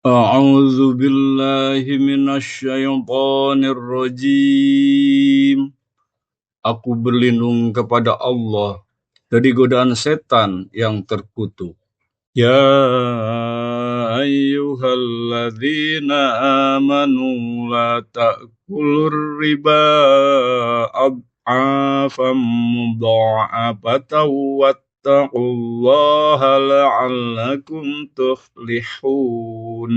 A'udzu billahi minasyaitonir rajim. Aku berlindung kepada Allah dari godaan setan yang terkutuk. Ya ayyuhalladzina amanu la ta'kulur riba ad'afam mudha'afatan wattaqullaha la'allakum tuflihun.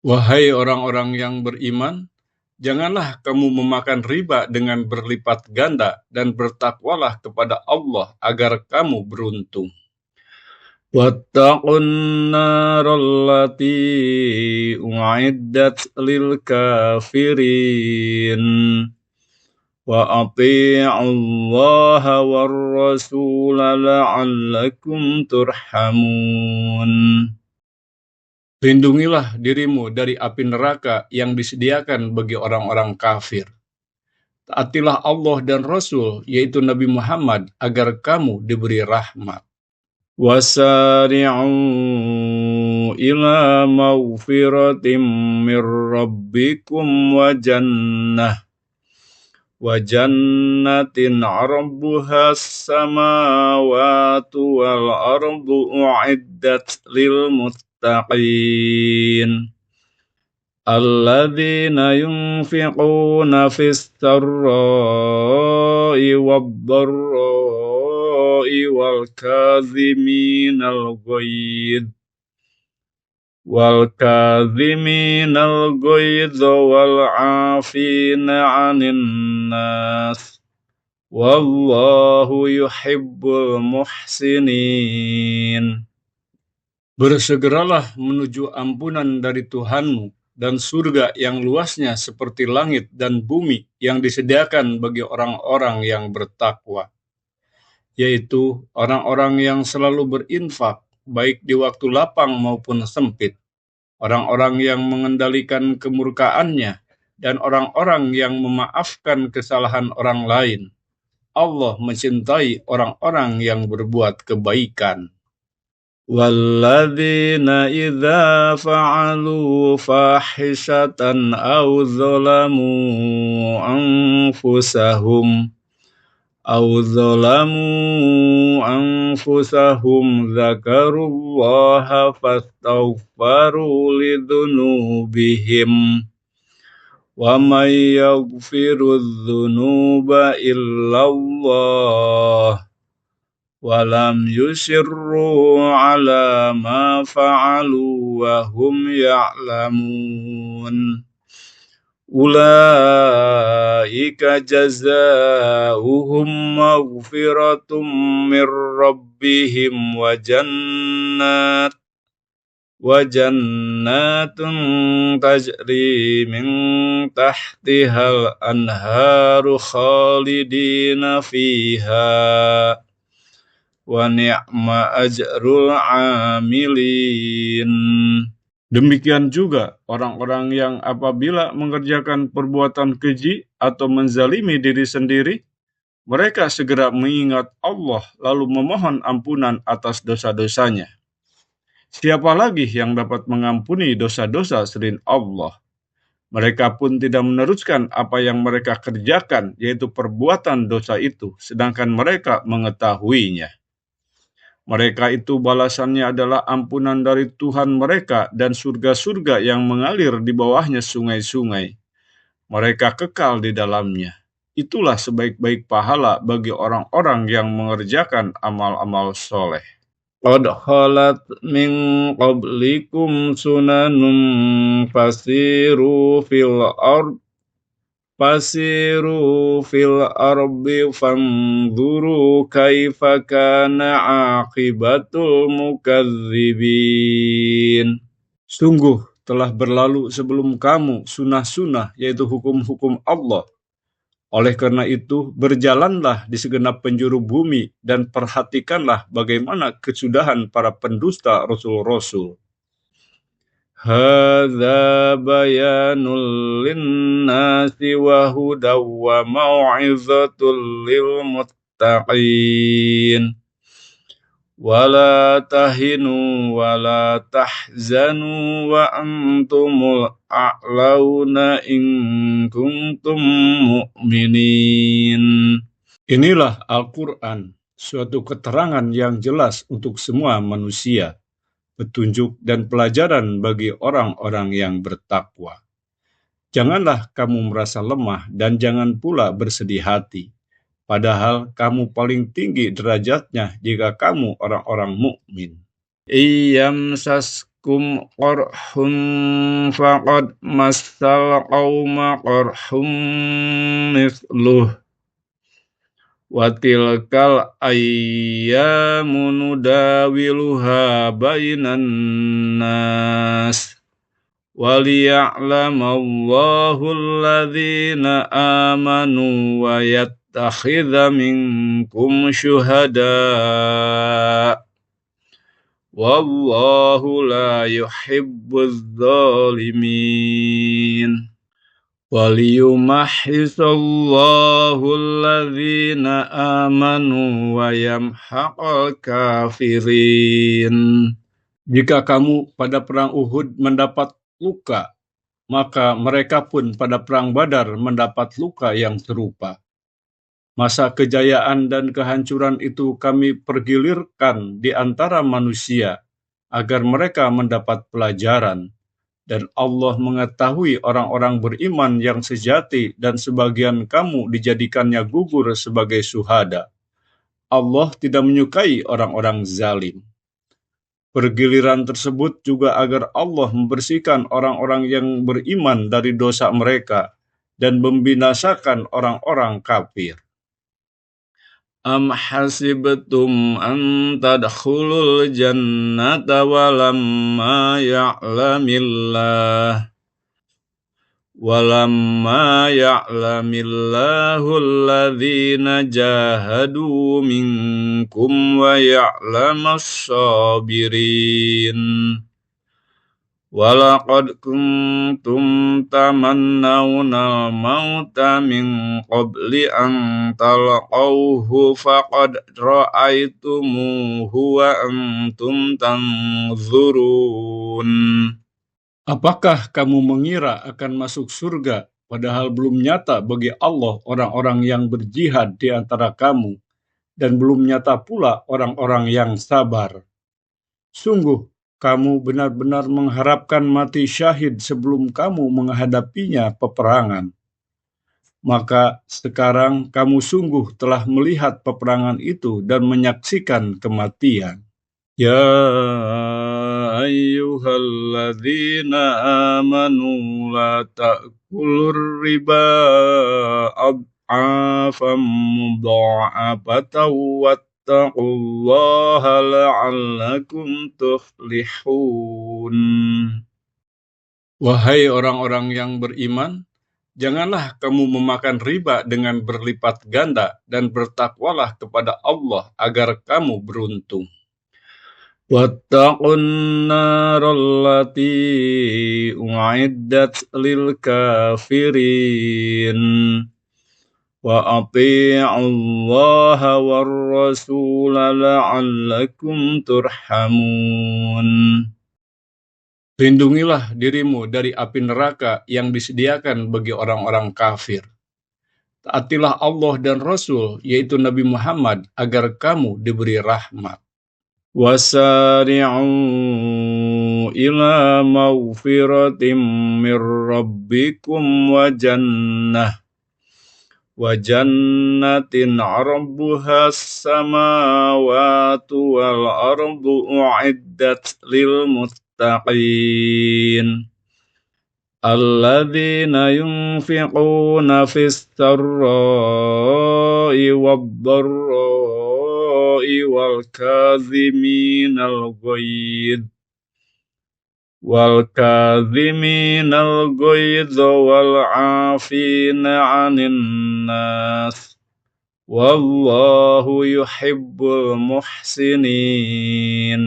Wahai orang-orang yang beriman, janganlah kamu memakan riba dengan berlipat ganda dan bertakwalah kepada Allah agar kamu beruntung. Wattaqun narallati u'iddat lil kafirin wa ati'ullaha war rasula la'allakum turhamun. Lindungilah dirimu dari api neraka yang disediakan bagi orang-orang kafir. Taatilah Allah dan Rasul, yaitu Nabi Muhammad, agar kamu diberi rahmat. Wasari'u ila maghfiratin min rabbikum wa jannatin 'arduha as-samawati wal ardu u'iddat lil muttaqin. Alladzina yunfiquna fis sarra'i wad-dharra'i wal kadhiminal ghaidha wal 'afina 'anil nas. Wallahu yuhibbul muhsinin. Bersegeralah menuju ampunan dari Tuhanmu dan surga yang luasnya seperti langit dan bumi yang disediakan bagi orang-orang yang bertakwa, yaitu orang-orang yang selalu berinfak, baik di waktu lapang maupun sempit, orang-orang yang mengendalikan kemurkaannya, dan orang-orang yang memaafkan kesalahan orang lain. Allah mencintai orang-orang yang berbuat kebaikan. وَالَّذِينَ إِذَا فَعَلُوا فَاحِشَةً أَوْ ظَلَمُوا أَنفُسَهُمْ ذَكَرُوا اللَّهَ فَاسْتَغْفَرُوا لِذُنُوبِهِمْ وَمَن يَغْفِرُ الذُّنُوبَ إِلَّا اللَّهُ walam yusirru ala ma fa'alu wa hum ya'lamun. Ulaika jazaohum maghfiratum mir rabbihim wa jannatun tajri min tahtihal anharu khalidina fiha wa ni'ma ajrul amilin. Demikian juga orang-orang yang apabila mengerjakan perbuatan keji atau menzalimi diri sendiri, mereka segera mengingat Allah lalu memohon ampunan atas dosa-dosanya. Siapa lagi yang dapat mengampuni dosa-dosa selain Allah? Mereka pun tidak meneruskan apa yang mereka kerjakan, yaitu perbuatan dosa itu, sedangkan mereka mengetahuinya. Mereka itu balasannya adalah ampunan dari Tuhan mereka dan surga-surga yang mengalir di bawahnya sungai-sungai. Mereka kekal di dalamnya. Itulah sebaik-baik pahala bagi orang-orang yang mengerjakan amal-amal soleh. Qad khalat min qablikum sunanun fasiru fil ardi fanzuru kaifa kana aqibatul mukadzibin. Sungguh telah berlalu sebelum kamu sunnah-sunnah, yaitu hukum-hukum Allah. Oleh karena itu, berjalanlah di segenap penjuru bumi dan perhatikanlah bagaimana kesudahan para pendusta rasul-rasul. Hadza bayanul linnasi wa hudaw wa mau'izatul lil muttaqin. wala tahinu wala tahzanu wa antumul a'launa in kuntum mu'minin. Inilah Al-Quran, suatu keterangan yang jelas untuk semua manusia, petunjuk dan pelajaran bagi orang-orang yang bertakwa. Janganlah kamu merasa lemah dan jangan pula bersedih hati, padahal kamu paling tinggi derajatnya jika kamu orang-orang mukmin. Iyamsaskum qarhun faqad massal qauma qarhum mithluh wa tilkal ayyamu nudawiluha bainan nas waliya'lamallahu alladhina amanu wa yattakhidha minkum syuhada wallahu la yuhibbuz zalimin. Waliyumahhisallahu alladhina amanu wa yamhaqal kafirin. Jika kamu pada perang Uhud mendapat luka, maka mereka pun pada perang Badar mendapat luka yang serupa. Masa kejayaan dan kehancuran itu kami pergilirkan di antara manusia, agar mereka mendapat pelajaran. Dan Allah mengetahui orang-orang beriman yang sejati dan sebagian kamu dijadikannya gugur sebagai syuhada. Allah tidak menyukai orang-orang zalim. Pergiliran tersebut juga agar Allah membersihkan orang-orang yang beriman dari dosa mereka dan membinasakan orang-orang kafir. Am hasibtum an tadkhulul jannata walamma ya'lamillahu alladhina jahadu minkum wa ya'lamas sabirin. Walaqad kuntum tamannawna al-mauta min qabli an talqawhu faqad ra'aitumuhu wa antum tanzurun. Apakah kamu mengira akan masuk surga, padahal belum nyata bagi Allah orang-orang yang berjihad di antara kamu, dan belum nyata pula orang-orang yang sabar. Sungguh, kamu benar-benar mengharapkan mati syahid sebelum kamu menghadapinya peperangan. Maka sekarang kamu sungguh telah melihat peperangan itu dan menyaksikan kematian. Ya ayyuhalladzina amanu la ta'kulur riba ad'afan mudha'afatan wattaqullaha la'allakum tuflihun. Wahai orang-orang yang beriman, janganlah kamu memakan riba dengan berlipat ganda dan bertakwalah kepada Allah agar kamu beruntung. Wattaqun narallati u'iddat lil kafirin wa ati'ullaha war rasula la'allakum turhamun. Lindungilah dirimu dari api neraka yang disediakan bagi orang-orang kafir. Taatilah Allah dan Rasul, yaitu Nabi Muhammad, agar kamu diberi rahmat. Wasari'u ila maghfiratin mir rabbikum wa jannatin 'arduha as-samawati wal ardu u'iddat lil muttaqin alladzina yunfiquna fis sarra'i wad dharra'i wal kadhiminal ghaidha wal 'afina 'anil nas wallahu yuhibbul muhsinin.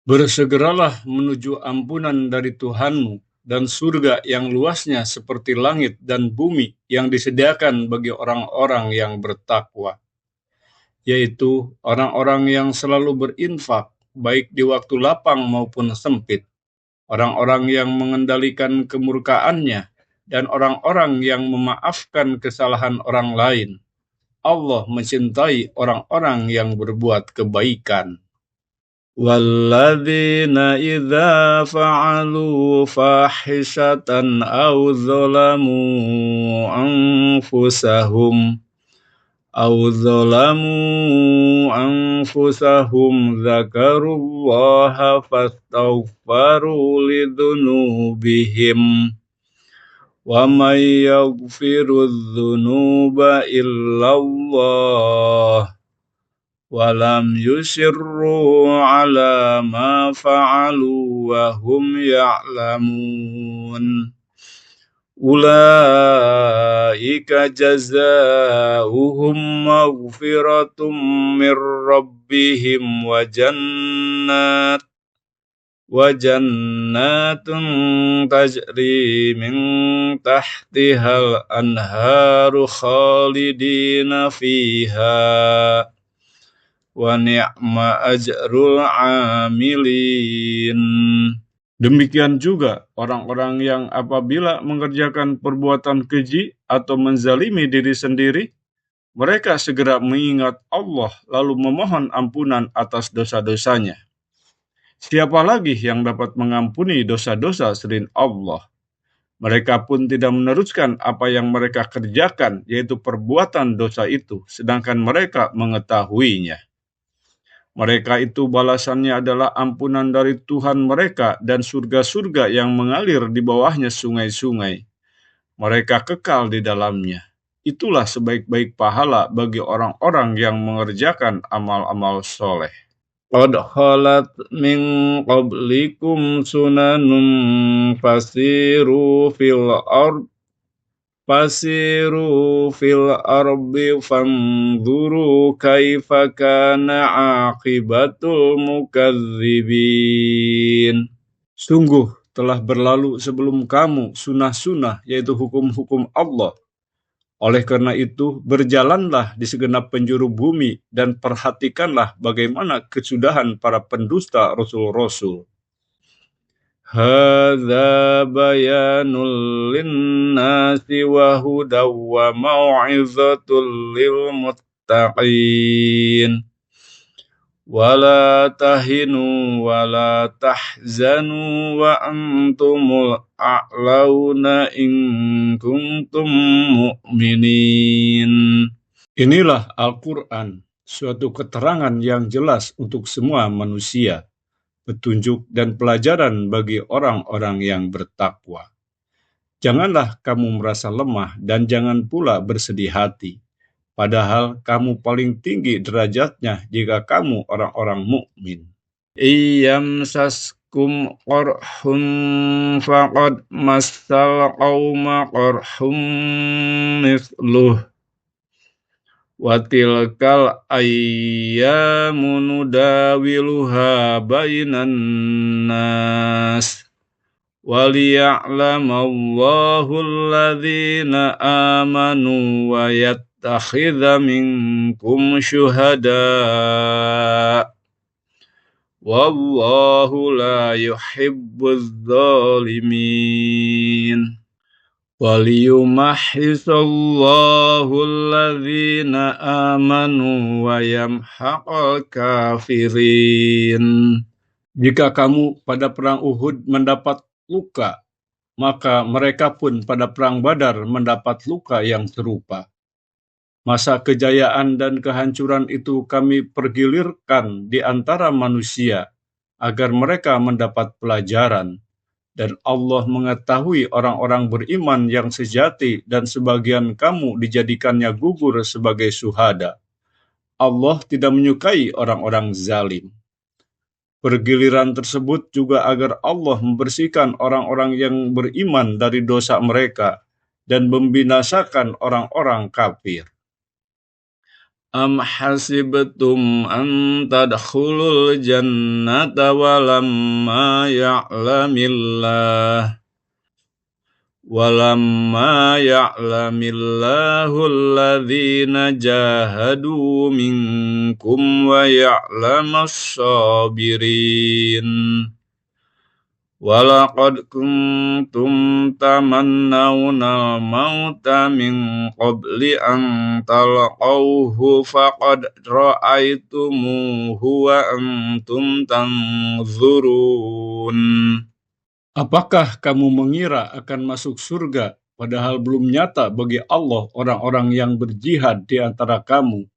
Bersegeralah menuju ampunan dari Tuhanmu dan surga yang luasnya seperti langit dan bumi yang disediakan bagi orang-orang yang bertakwa. yaitu orang-orang yang selalu berinfak, baik di waktu lapang maupun sempit, orang-orang yang mengendalikan kemurkaannya, dan orang-orang yang memaafkan kesalahan orang lain. Allah mencintai orang-orang yang berbuat kebaikan. Walladzina idza fa'alu fahishatan aw zalamu anfusahum dzakarullaha fastaghfaru lidzunubihim wa may yaghfirudz dzunuba illallah wa lam yusirru ala ma fa'alu wa hum ya'lamun. Ulaika jazaohum maghfiratum mir rabbihim wa jannatun tajri min tahtihal anharu khalidina fiha wa ni'ma ajrul amilin. Demikian juga orang-orang yang apabila mengerjakan perbuatan keji atau menzalimi diri sendiri, mereka segera mengingat Allah lalu memohon ampunan atas dosa-dosanya. Siapa lagi yang dapat mengampuni dosa-dosa selain Allah? Mereka pun tidak meneruskan apa yang mereka kerjakan, yaitu perbuatan dosa itu, sedangkan mereka mengetahuinya. Mereka itu balasannya adalah ampunan dari Tuhan mereka dan surga-surga yang mengalir di bawahnya sungai-sungai. Mereka kekal di dalamnya. Itulah sebaik-baik pahala bagi orang-orang yang mengerjakan amal-amal soleh. Qad khalat min qablikum sunanun fasiru fil ardi fanzuru kaifa kana aqibatul mukadzibin. Sungguh telah berlalu sebelum kamu sunnah-sunnah, yaitu hukum-hukum Allah. Oleh karena itu, berjalanlah di segenap penjuru bumi dan perhatikanlah bagaimana kesudahan para pendusta rasul-rasul. Hadza bayanul linnasi wa hudaw wa mau'izatul lil muttaqin. Wala tahinu wala tahzanu wa antumul a'launa in kuntum mu'minin. Inilah Al-Quran, suatu keterangan yang jelas untuk semua manusia, petunjuk dan pelajaran bagi orang-orang yang bertakwa. Janganlah kamu merasa lemah dan jangan pula bersedih hati, padahal kamu paling tinggi derajatnya jika kamu orang-orang mukmin. Iyamsaskum qarhum faqad massal qauma qarhum mithluh wa tilkal ayyamu nudawiluha bainan nas waliya'lamallahu alladhina amanu wa yattakhidha minkum syuhada wallahu la yuhibbuz zalimin. Waliyumahhisallahu alladhina amanu wa yamhaqal kafirin. Jika kamu pada perang Uhud mendapat luka, maka mereka pun pada perang Badar mendapat luka yang serupa. Masa kejayaan dan kehancuran itu kami pergilirkan di antara manusia, agar mereka mendapat pelajaran. Dan Allah mengetahui orang-orang beriman yang sejati dan sebagian kamu dijadikannya gugur sebagai syuhada. Allah tidak menyukai orang-orang zalim. Pergiliran tersebut juga agar Allah membersihkan orang-orang yang beriman dari dosa mereka dan membinasakan orang-orang kafir. Am hasibtum an tadkhulul jannata walamma Walamma ya'lamillahu alladhina jahadu minkum wa ya'lamas sabirin. Walaqad kuntum tamannawna mauta min qabli an talqawhu faqad ra'aitumuhu wa antum tanzurun. Apakah kamu mengira akan masuk surga, padahal belum nyata bagi Allah orang-orang yang berjihad di antara kamu,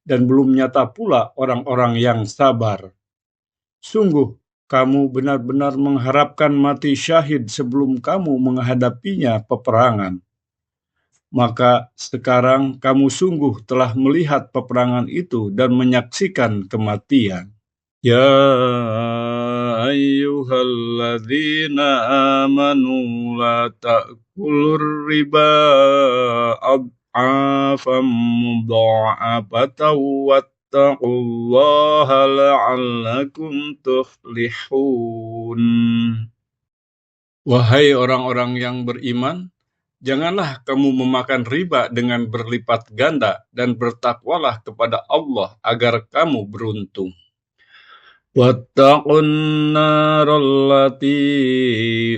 dan belum nyata pula orang-orang yang sabar? Sungguh, kamu benar-benar mengharapkan mati syahid sebelum kamu menghadapinya peperangan. Maka sekarang kamu sungguh telah melihat peperangan itu dan menyaksikan kematian. Ya ayyuhalladzina amanu la ta'kulur riba ad'afan mudha'afatan wattaqullaha la'allakum tuflihun. Wahai orang-orang yang beriman, janganlah kamu memakan riba dengan berlipat ganda dan bertakwalah kepada Allah agar kamu beruntung. Wattaqun narallati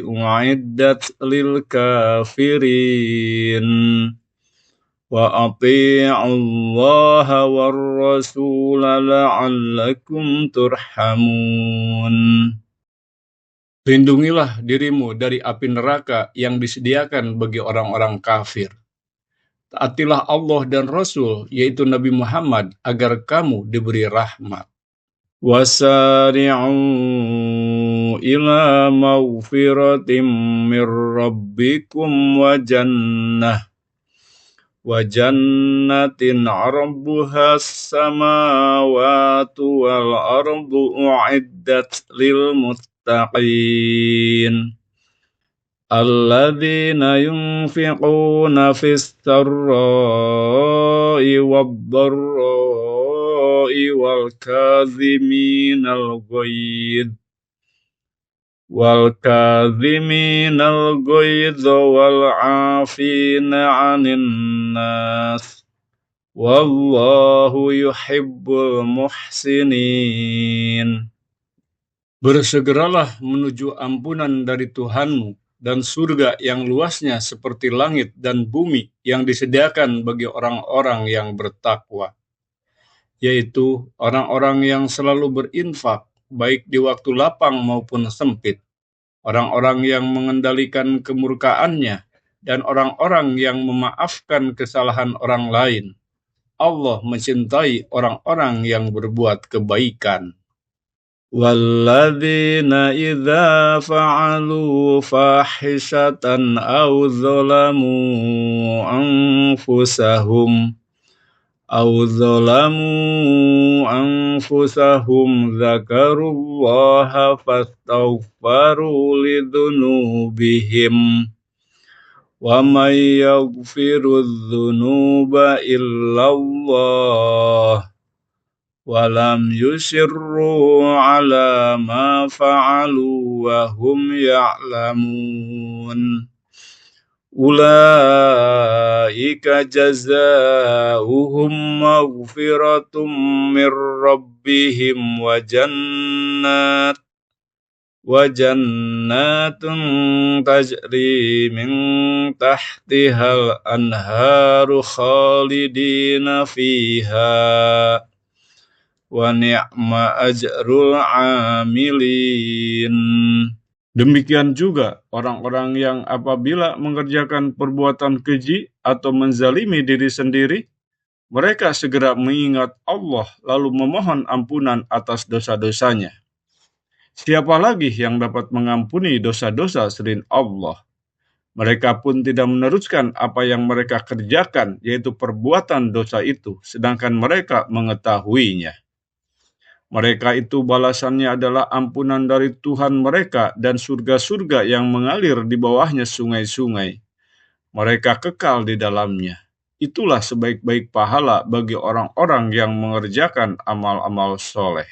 u'iddat lil kafirin wa ati'ullaha war rasula la'allakum turhamun. Lindungilah dirimu dari api neraka yang disediakan bagi orang-orang kafir. Taatilah Allah dan Rasul, yaitu Nabi Muhammad, agar kamu diberi rahmat. Wasari'u ila maghfiratin min rabbikum wa jannatin 'arduha as-samawati wal ardu u'iddat lil muttaqin alladzina yunfiquna fis sarra'i wad dharra'i wal kadhiminal ghaidh wal 'afina 'anil nas wallahu yuhibbul muhsinin. Bersegeralah menuju ampunan dari Tuhanmu dan surga yang luasnya seperti langit dan bumi yang disediakan bagi orang-orang yang bertakwa, yaitu orang-orang yang selalu berinfak, baik di waktu lapang maupun sempit, orang-orang yang mengendalikan kemurkaannya, dan orang-orang yang memaafkan kesalahan orang lain. Allah mencintai orang-orang yang berbuat kebaikan. Walladzina idza fa'alu fahishatan aw zalamu anfusahum dzakarullaha fastaghfaru lidzunubihim wa may yaghfiru dzunuba illallah wa lam yusirru ala ma fa'alu wa hum ya'lamun. Ulaika jazaohum maghfiratum mir rabbihim wa jannatun tajri min tahtihal anharu khalidina fiha wa ni'ma ajrul amilin. Demikian juga orang-orang yang apabila mengerjakan perbuatan keji atau menzalimi diri sendiri, mereka segera mengingat Allah lalu memohon ampunan atas dosa-dosanya. Siapa lagi yang dapat mengampuni dosa-dosa selain Allah? Mereka pun tidak meneruskan apa yang mereka kerjakan, yaitu perbuatan dosa itu, sedangkan mereka mengetahuinya. Mereka itu balasannya adalah ampunan dari Tuhan mereka dan surga-surga yang mengalir di bawahnya sungai-sungai. Mereka kekal di dalamnya. Itulah sebaik-baik pahala bagi orang-orang yang mengerjakan amal-amal soleh.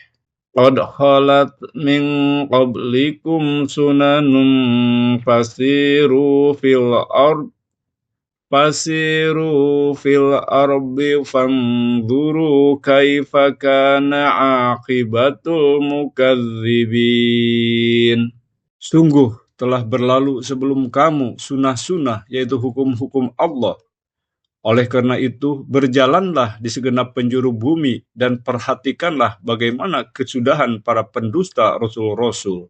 qad khalat min qablikum sunanun fasiru fil ardi fanzuru kaifa kana aqibatul mukadzibin. Sungguh telah berlalu sebelum kamu sunnah-sunnah, yaitu hukum-hukum Allah. Oleh karena itu, berjalanlah di segenap penjuru bumi dan perhatikanlah bagaimana kesudahan para pendusta rasul-rasul.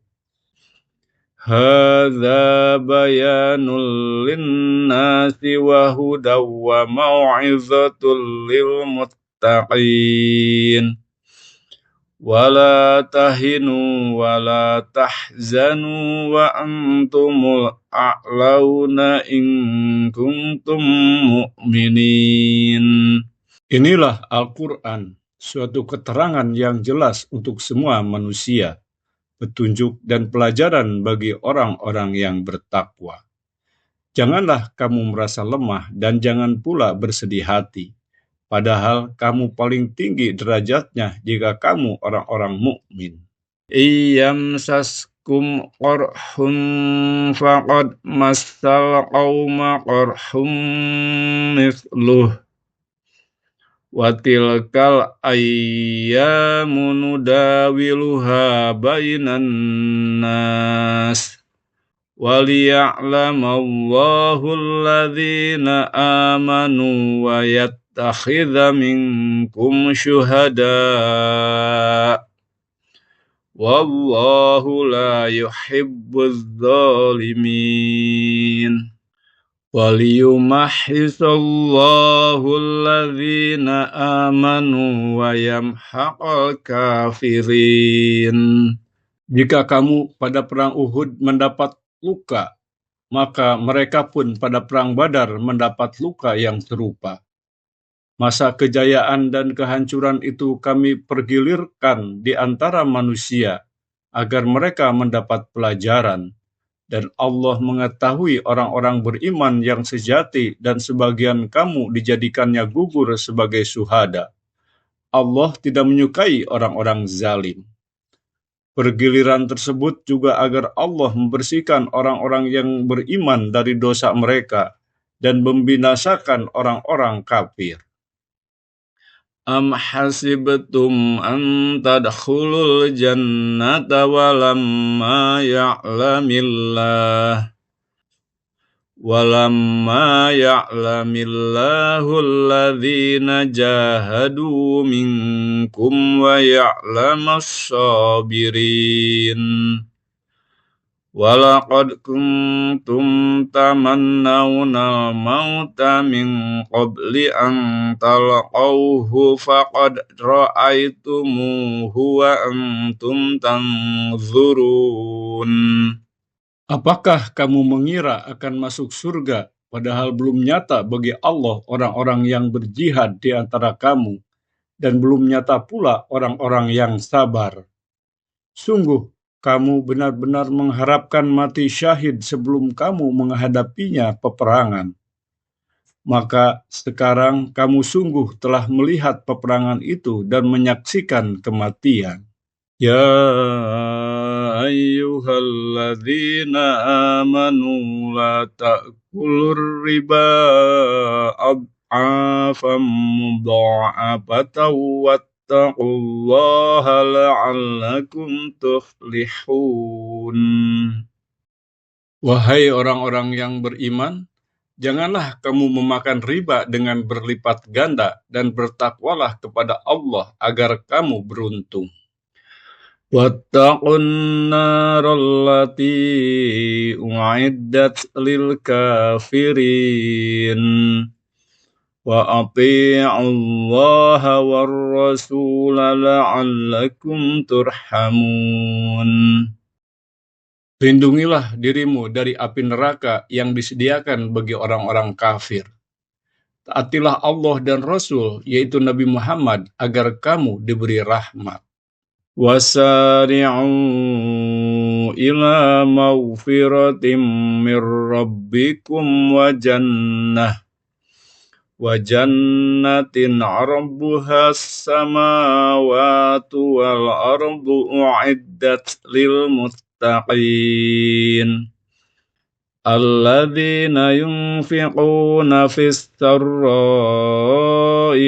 Hadza bayanul linnasi wa hudaw wa mau'izatul lil muttaqin. Wala tahinu wala tahzanu wa antumul a'launa in kuntum mu'minin. Inilah Al-Quran, suatu keterangan yang jelas untuk semua manusia, petunjuk dan pelajaran bagi orang-orang yang bertakwa. Janganlah kamu merasa lemah dan jangan pula bersedih hati. Padahal kamu paling tinggi derajatnya jika kamu orang-orang mukmin. Iyamsaskum qarhun faqad massal qauma qarhum mithluh wa tilkal ayyamu nudawiluha bainan nas waliya'lamallahu alladhina amanu wa yattakhidha minkum syuhada wallahu la yuhibbuz zalimin waliyumahhisallahu alladhina amanu wa yamhaqal kafirin. Jika kamu pada perang Uhud mendapat luka, maka mereka pun pada perang Badar mendapat luka yang serupa. Masa kejayaan dan kehancuran itu kami pergilirkan di antara manusia, agar mereka mendapat pelajaran. Dan Allah mengetahui orang-orang beriman yang sejati dan sebagian kamu dijadikannya gugur sebagai syuhada. Allah tidak menyukai orang-orang zalim. Pergiliran tersebut juga agar Allah membersihkan orang-orang yang beriman dari dosa mereka dan membinasakan orang-orang kafir. Am hasibtum an tadkhulul jannata walamma ya'lamillahu alladhina jahadu minkum wa ya'lamas sabirin. Walaqad kuntum tamannawna mauta min qabli an talqawhu faqad ra'aitumuhu wa antum tanzurun. Apakah kamu mengira akan masuk surga, padahal belum nyata bagi Allah orang-orang yang berjihad di antara kamu, dan belum nyata pula orang-orang yang sabar. Sungguh, kamu benar-benar mengharapkan mati syahid sebelum kamu menghadapinya peperangan. Maka sekarang kamu sungguh telah melihat peperangan itu dan menyaksikan kematian. Ya ayyuhalladzina amanu la ta'kulur riba ad'afan mudha'afatan wattaqullaha la'allakum tuflihun. Wahai orang-orang yang beriman, janganlah kamu memakan riba dengan berlipat ganda dan bertakwalah kepada Allah agar kamu beruntung. Wattaqun narallati u'iddat lil kafirin wa ati'ullaha war rasula la'allakum turhamun. Lindungilah dirimu dari api neraka yang disediakan bagi orang-orang kafir. Taatilah Allah dan Rasul, yaitu Nabi Muhammad, agar kamu diberi rahmat. Wasari'u ila maghfiratin mir rabbikum wa jannah وجنة عرضها السماوات والأرض أعدت للمتقين الذين ينفقون في السراء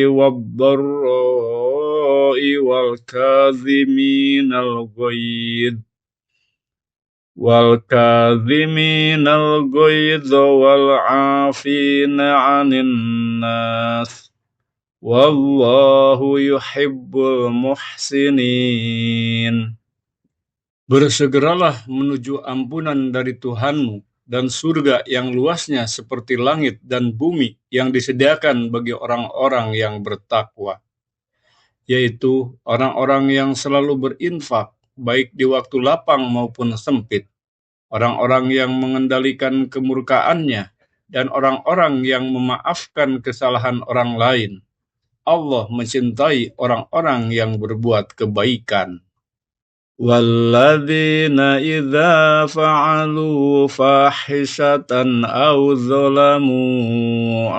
والضراء والكاظمين الغيظ والعافين عن الناس والله يحب المحسنين. Bersegeralah menuju ampunan dari Tuhanmu dan surga yang luasnya seperti langit dan bumi yang disediakan bagi orang-orang yang bertakwa, yaitu orang-orang yang selalu berinfak, baik di waktu lapang maupun sempit, orang-orang yang mengendalikan kemurkaannya, dan orang-orang yang memaafkan kesalahan orang lain. Allah mencintai orang-orang yang berbuat kebaikan. وَالَّذِينَ إِذَا فَعَلُوا فَاحِشَةً أَوْ ظَلَمُوا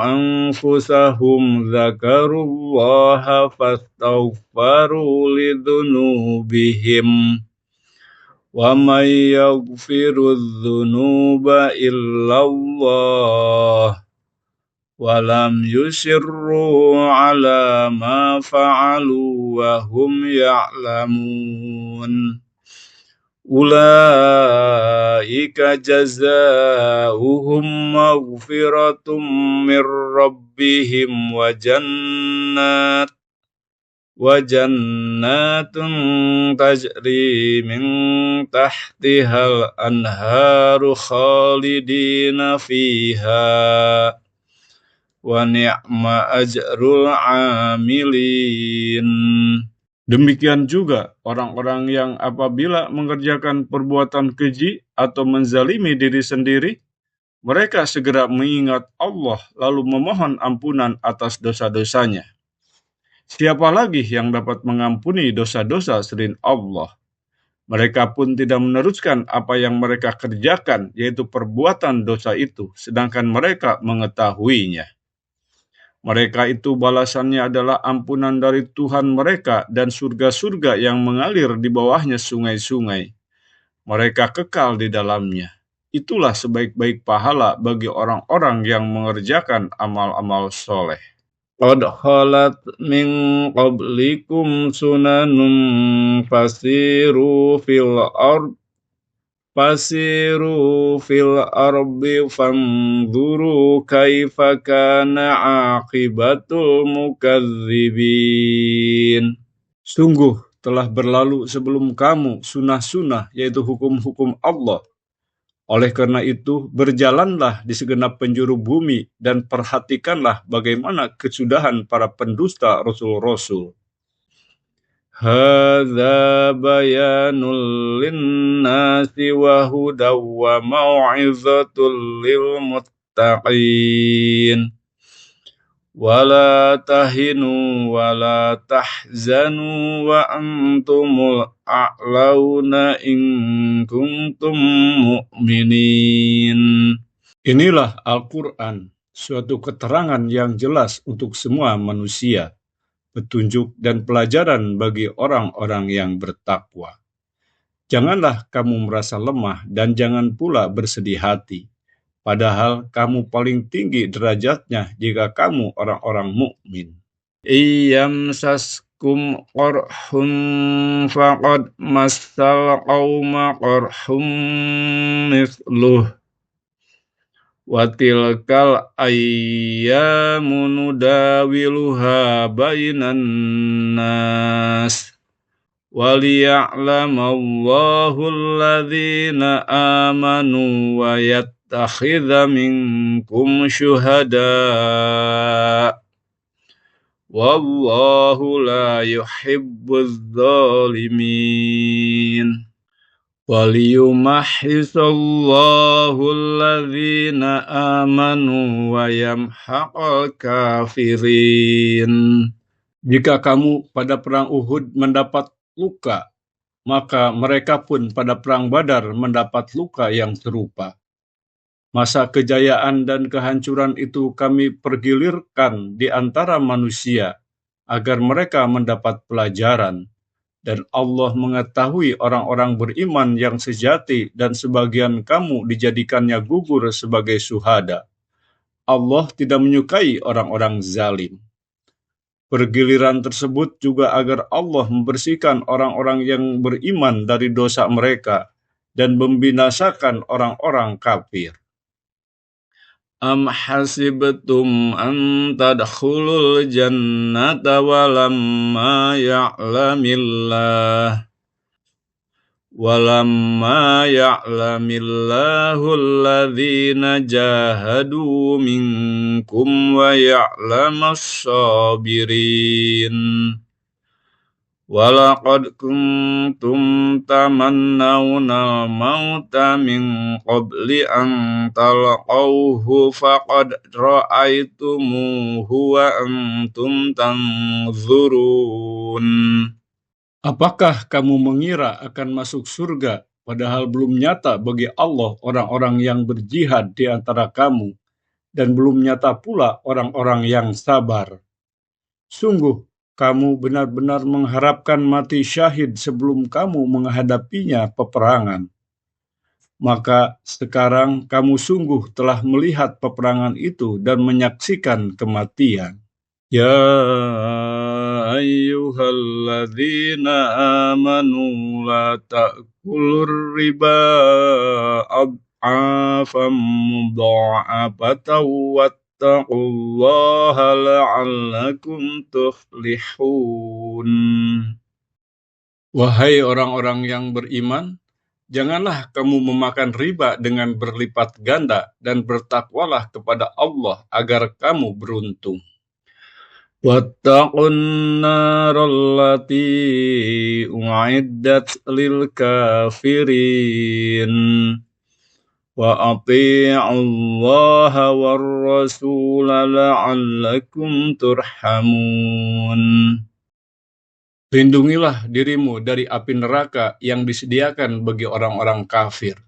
أَنفُسَهُمْ ذَكَرُوا اللَّهَ فَاسْتَغْفَرُوا لِذُنُوبِهِمْ وَمَنْ يَغْفِرُ الذُّنُوبَ إِلَّا اللَّهُ وَلَمْ يُصِرُّوا عَلَى مَا فَعَلُوا وَهُمْ يَعْلَمُونَ أُولَئِكَ جَزَاؤُهُم مَّغْفِرَةٌ مِّن رَّبِّهِمْ وَجَنَّاتٌ تَجْرِي مِن تَحْتِهَا الْأَنْهَارُ خَالِدِينَ فِيهَا وَنِعْمَ أَجْرُ الْعَامِلِينَ. Demikian juga orang-orang yang apabila mengerjakan perbuatan keji atau menzalimi diri sendiri, mereka segera mengingat Allah lalu memohon ampunan atas dosa-dosanya. Siapa lagi yang dapat mengampuni dosa-dosa selain Allah? Mereka pun tidak meneruskan apa yang mereka kerjakan, yaitu perbuatan dosa itu, sedangkan mereka mengetahuinya. Mereka itu balasannya adalah ampunan dari Tuhan mereka dan surga-surga yang mengalir di bawahnya sungai-sungai. Mereka kekal di dalamnya. Itulah sebaik-baik pahala bagi orang-orang yang mengerjakan amal-amal soleh. Qad khalat min qablikum sunanun Fasiru fil ardi fanzuru kaifa kana aqibatul mukadzibin. Sungguh telah berlalu sebelum kamu sunnah-sunnah, yaitu hukum-hukum Allah. Oleh karena itu, berjalanlah di segenap penjuru bumi dan perhatikanlah bagaimana kesudahan para pendusta rasul-rasul. Hadza bayanul linnasi wa hudaw wa mau'izatul lil muttaqin. Wala tahinu wala tahzanu wa antumul a'launa in kuntum mu'minin. Inilah Al-Quran, suatu keterangan yang jelas untuk semua manusia, petunjuk dan pelajaran bagi orang-orang yang bertakwa. Janganlah kamu merasa lemah dan jangan pula bersedih hati, padahal kamu paling tinggi derajatnya jika kamu orang-orang mukmin. Iyamsaskum qarhum faqad massal qauma qarhum mithluh wa tilkal ayyamu nudawiluha bainan nas waliya'lamallahu alladhina amanu wa yattakhidha minkum syuhada wallahu la yuhibbuz zalimin. وَلِيُمَحِّصَ الَّذِينَ آمَنُوا وَيَمْحَقَ الْكَافِرِينَ. Jika kamu pada perang Uhud mendapat luka, maka mereka pun pada perang Badar mendapat luka yang serupa. Masa kejayaan dan kehancuran itu kami pergilirkan di antara manusia, agar mereka mendapat pelajaran. Dan Allah mengetahui orang-orang beriman yang sejati, dan sebagian kamu dijadikannya gugur sebagai syuhada. Allah tidak menyukai orang-orang zalim. Pergiliran tersebut juga agar Allah membersihkan orang-orang yang beriman dari dosa mereka dan membinasakan orang-orang kafir. Am hasibtum an tadkhulul jannata walamma ya'lamillahu alladhina jahadu minkum wa ya'lamas sabirin. Walaqad kuntum tamannawna mauta min qabli an talqawhu faqad ra'aitumuhu wa antum tanzurun. Apakah kamu mengira akan masuk surga, padahal belum nyata bagi Allah orang-orang yang berjihad di antara kamu, dan belum nyata pula orang-orang yang sabar? Sungguh, kamu benar-benar mengharapkan mati syahid sebelum kamu menghadapinya peperangan. Maka sekarang kamu sungguh telah melihat peperangan itu dan menyaksikan kematian. Ya ayyuhalladzina amanu la ta'kulur riba ad'afam mudha'afatan wattaqullaha la'allakum tuflihun. Wahai orang-orang yang beriman, janganlah kamu memakan riba dengan berlipat ganda, dan bertakwalah kepada Allah agar kamu beruntung. Wattaqun narallati u'iddat lil kafirin wa ati'ullaha war rasula la'allakum turhamun. Lindungilah dirimu dari api neraka yang disediakan bagi orang-orang kafir.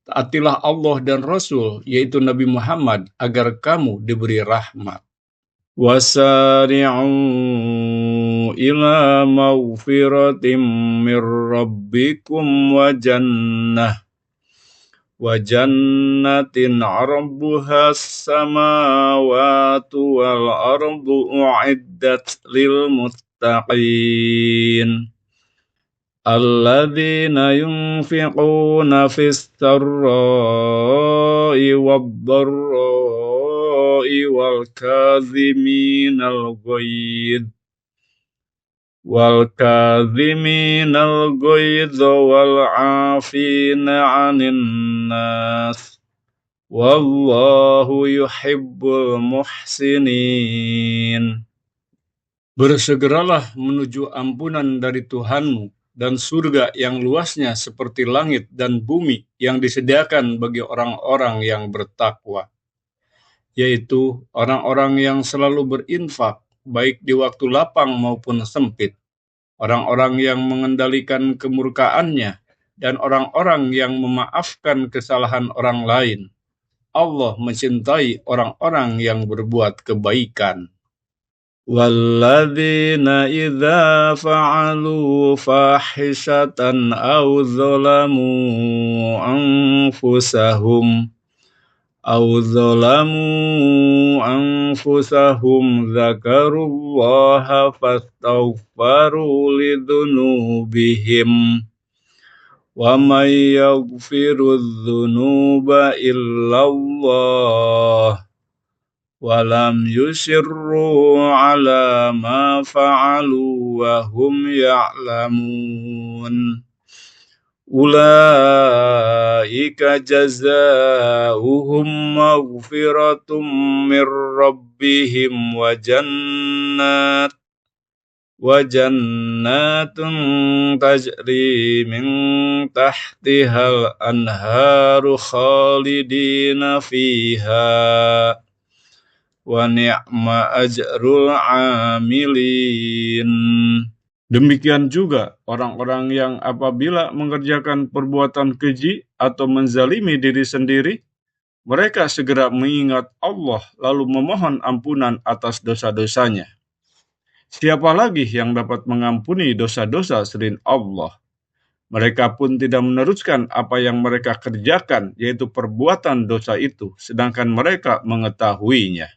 Taatilah Allah dan Rasul, yaitu Nabi Muhammad, agar kamu diberi rahmat. Wasari'u ila maghfiratin min rabbikum wa jannatin 'arduha as-samawati wal ardu u'iddat lil muttaqin alladzina yunfiquna fis sarra'i wad dharra'i wal kadhiminal ghaidha wal 'afina 'anil nas wallahu yuhibbul muhsinin. Bersegeralah menuju ampunan dari Tuhanmu dan surga yang luasnya seperti langit dan bumi yang disediakan bagi orang-orang yang bertakwa, yaitu orang-orang yang selalu berinfak, baik di waktu lapang maupun sempit, orang-orang yang mengendalikan kemurkaannya, dan orang-orang yang memaafkan kesalahan orang lain. Allah mencintai orang-orang yang berbuat kebaikan. Walladzina idza fa'alu fahishatan aw zalamu anfusahum dzakarullaha fastaghfaru lidzunubihim wa may yaghfiru dzunuba illallah wa lam yusirru ala ma fa'alu wa hum ya'lamun. Ulaika jazaohum maghfiratum mir rabbihim wa jannatun tajri min tahtihal anharu khalidina fiha wa ni'ma ajrul amilin. Demikian juga orang-orang yang apabila mengerjakan perbuatan keji atau menzalimi diri sendiri, mereka segera mengingat Allah lalu memohon ampunan atas dosa-dosanya. Siapa lagi yang dapat mengampuni dosa-dosa selain Allah? Mereka pun tidak meneruskan apa yang mereka kerjakan, yaitu perbuatan dosa itu, sedangkan mereka mengetahuinya.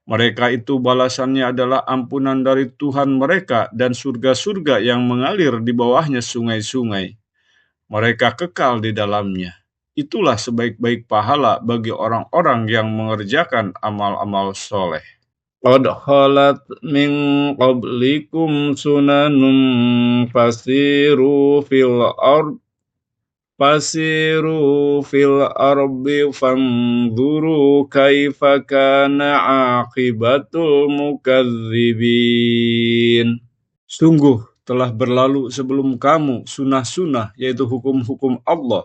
Mereka itu balasannya adalah ampunan dari Tuhan mereka dan surga-surga yang mengalir di bawahnya sungai-sungai. Mereka kekal di dalamnya. Itulah sebaik-baik pahala bagi orang-orang yang mengerjakan amal-amal soleh. Qad khalat min qablikum sunanun fasiru fil ardi fanzuru kaifa kana aqibatul mukadzibin. Sungguh telah berlalu sebelum kamu sunnah-sunnah, yaitu hukum-hukum Allah.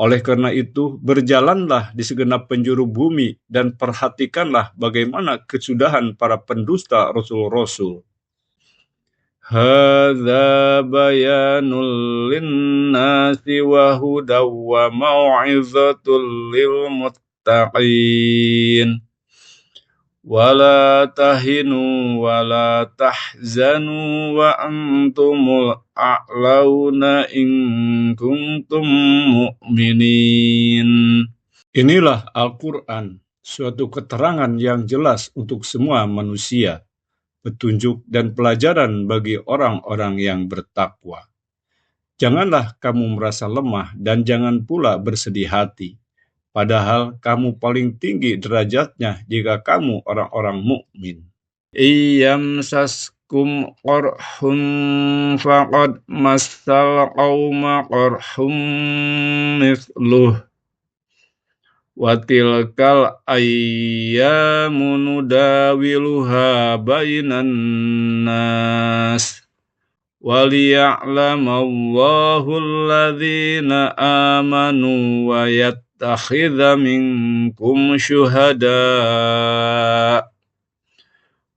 Oleh karena itu, berjalanlah di segenap penjuru bumi dan perhatikanlah bagaimana kesudahan para pendusta rasul-rasul. Hadza bayanul linnasi wa hudaw wa mau'izatul lil muttaqin. Wala tahinu wala tahzanu wa antumul a'launa in kuntum mu'minin. Inilah Al-Quran, suatu keterangan yang jelas untuk semua manusia, petunjuk dan pelajaran bagi orang-orang yang bertakwa. Janganlah kamu merasa lemah dan jangan pula bersedih hati. Padahal kamu paling tinggi derajatnya jika kamu orang-orang mukmin. Iyamsaskum qarhun faqad massal qauma qarhum mithluh wa tilkal ayyamu nudawiluha bainan nas waliya'lamallahu alladhina amanu wa yattakhidha minkum syuhada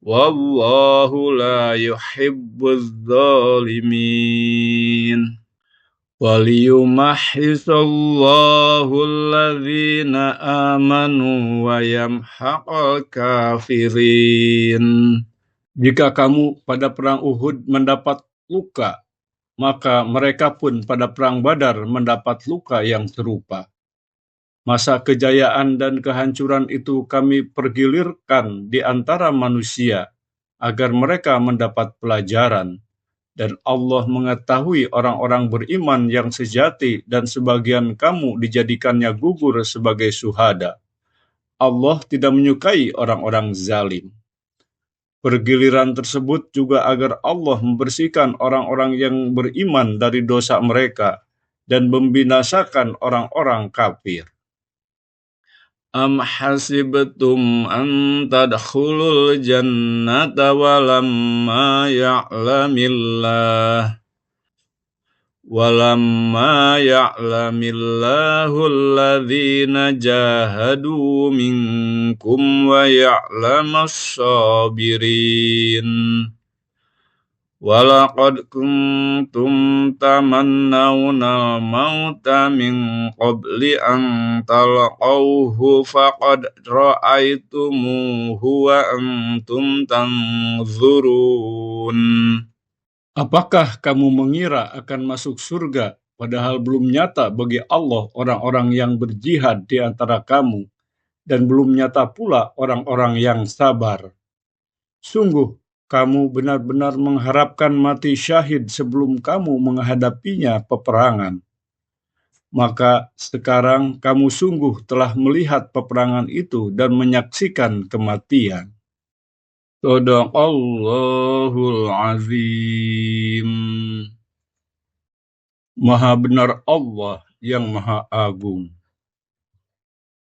wallahu la yuhibbuz zalimin waliyumahhisallahu alladhina amanu wa yamhaqal kafirin. Jika kamu pada perang Uhud mendapat luka, maka mereka pun pada perang Badar mendapat luka yang serupa. Masa kejayaan dan kehancuran itu kami pergilirkan di antara manusia, agar mereka mendapat pelajaran. Dan Allah mengetahui orang-orang beriman yang sejati dan sebagian kamu dijadikannya gugur sebagai syuhada. Allah tidak menyukai orang-orang zalim. Pergiliran tersebut juga agar Allah membersihkan orang-orang yang beriman dari dosa mereka dan membinasakan orang-orang kafir. Am hasibtum an tadkhulul jannata walamma ya'lamillahu alladhina jahadu minkum wa ya'lamas sabirin. Walaqad kuntum tamannawna mauta min qabli an talqawhu faqad ra'aitumuhu wa antum tanzurun. Apakah kamu mengira akan masuk surga, padahal belum nyata bagi Allah orang-orang yang berjihad di antara kamu, dan belum nyata pula orang-orang yang sabar? Sungguh, kamu benar-benar mengharapkan mati syahid sebelum kamu menghadapinya peperangan. Maka sekarang kamu sungguh telah melihat peperangan itu dan menyaksikan kematian. Shadaqallahul Azim. Maha benar Allah yang Maha Agung.